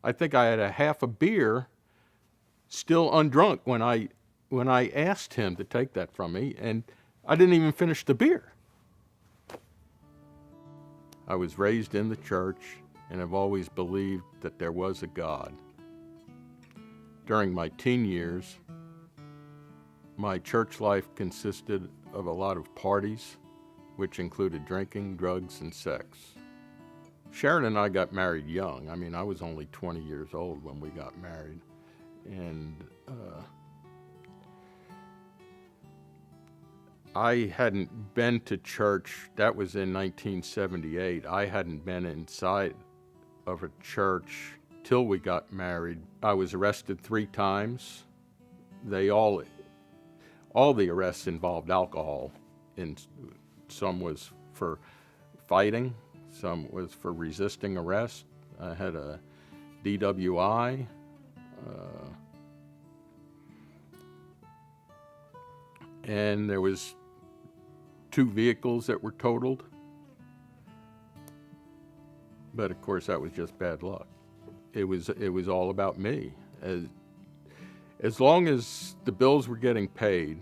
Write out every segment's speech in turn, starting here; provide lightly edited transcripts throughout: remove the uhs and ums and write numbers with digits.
I think I had a half a beer still undrunk when I asked him to take that from me, and I didn't even finish the beer. I was raised in the church and have always believed that there was a God. During my teen years, my church life consisted of a lot of parties, which included drinking, drugs, and sex. Sharon and I got married young. I mean, I was only 20 years old when we got married. And I hadn't been to church. That was in 1978. I hadn't been inside of a church till we got married. I was arrested 3 times. All the arrests involved alcohol. And some was for fighting, some was for resisting arrest. I had a DWI. And there was 2 vehicles that were totaled. But of course, that was just bad luck. It was all about me. As long as the bills were getting paid,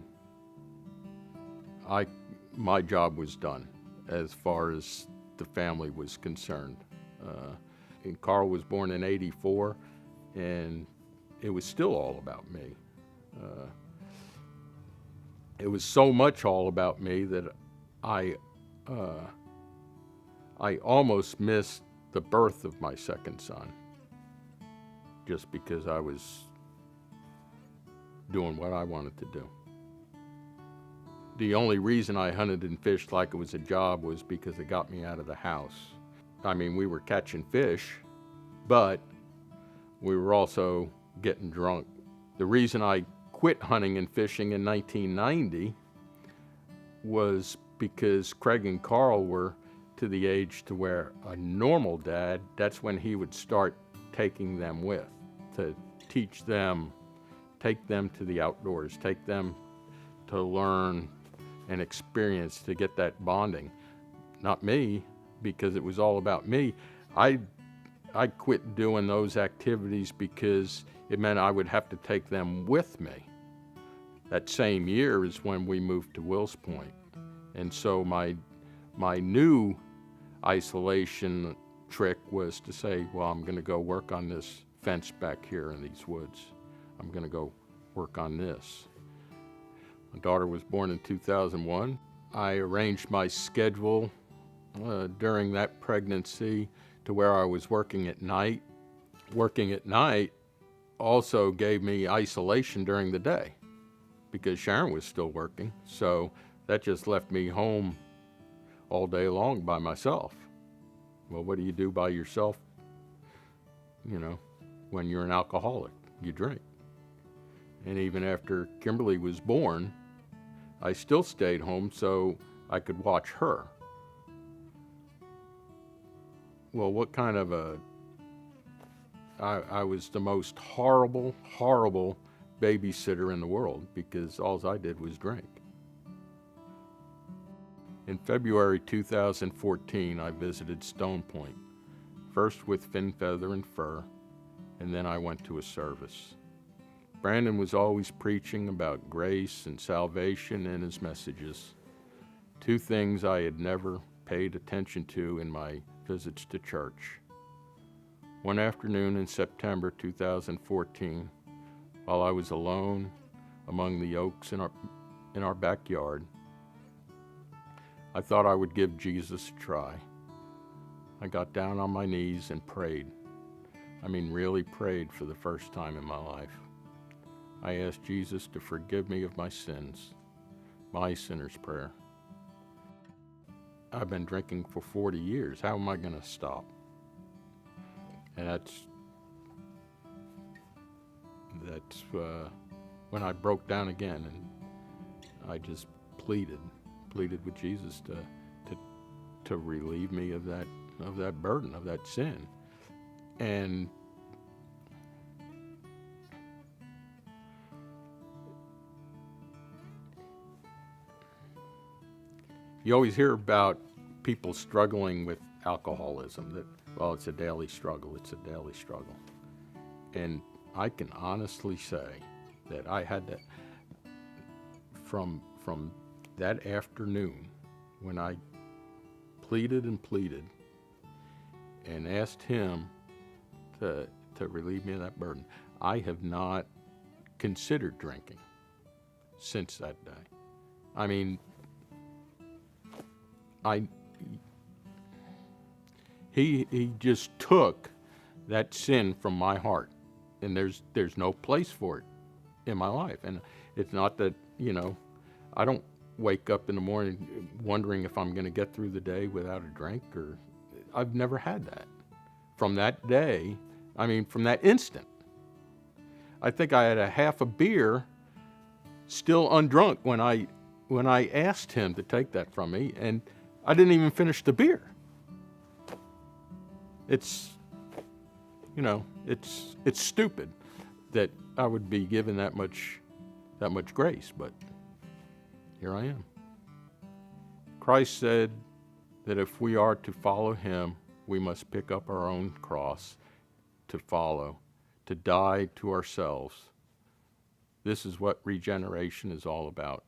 my job was done as far as the family was concerned. And Carl was born in '84, and it was still all about me. It was so much all about me that I almost missed the birth of my second son, just because I was doing what I wanted to do. The only reason I hunted and fished like it was a job was because it got me out of the house. I mean, we were catching fish, but we were also getting drunk. The reason I quit hunting and fishing in 1990 was because Craig and Carl were to the age to where a normal dad, that's when he would start taking them with, to teach them, take them to the outdoors, take them to learn and experience, to get that bonding. Not me, because it was all about me. I quit doing those activities because it meant I would have to take them with me. That same year is when we moved to Wills Point. And so my new isolation trick was to say, well, I'm going to go work on this fence back here in these woods. I'm going to go work on this. My daughter was born in 2001. I arranged my schedule during that pregnancy to where I was working at night. Working at night also gave me isolation during the day because Sharon was still working. So that just left me home all day long by myself. Well, what do you do by yourself? You know, when you're an alcoholic, you drink. And even after Kimberly was born, I still stayed home so I could watch her. Well, what kind of I was the most horrible babysitter in the world because all I did was drink. In February 2014, I visited Stonepoint, first with Fin, Feather, and Fur, and then I went to a service. Brandon was always preaching about grace and salvation in his messages, 2 things I had never paid attention to in my visits to church. One afternoon in September 2014, while I was alone among the oaks in our backyard, I thought I would give Jesus a try. I got down on my knees and prayed. I mean, really prayed for the first time in my life. I asked Jesus to forgive me of my sins, my sinner's prayer. I've been drinking for 40 years. How am I going to stop? And that's when I broke down again, and I just pleaded with Jesus to relieve me of that burden, of that sin. And you always hear about people struggling with alcoholism, that, well, it's a daily struggle. And I can honestly say that I had that from that afternoon when I pleaded and pleaded and asked him to relieve me of that burden. I have not considered drinking since that day. I mean, he just took that sin from my heart, and there's no place for it in my life. And it's not that, I don't wake up in the morning wondering if I'm going to get through the day without a drink, or I've never had that. From that day, from that instant, I think I had a half a beer still undrunk when I asked him to take that from me, and I didn't even finish the beer. It's stupid that I would be given that much grace, but here I am. Christ said that if we are to follow him, we must pick up our own cross to follow, to die to ourselves. This is what regeneration is all about.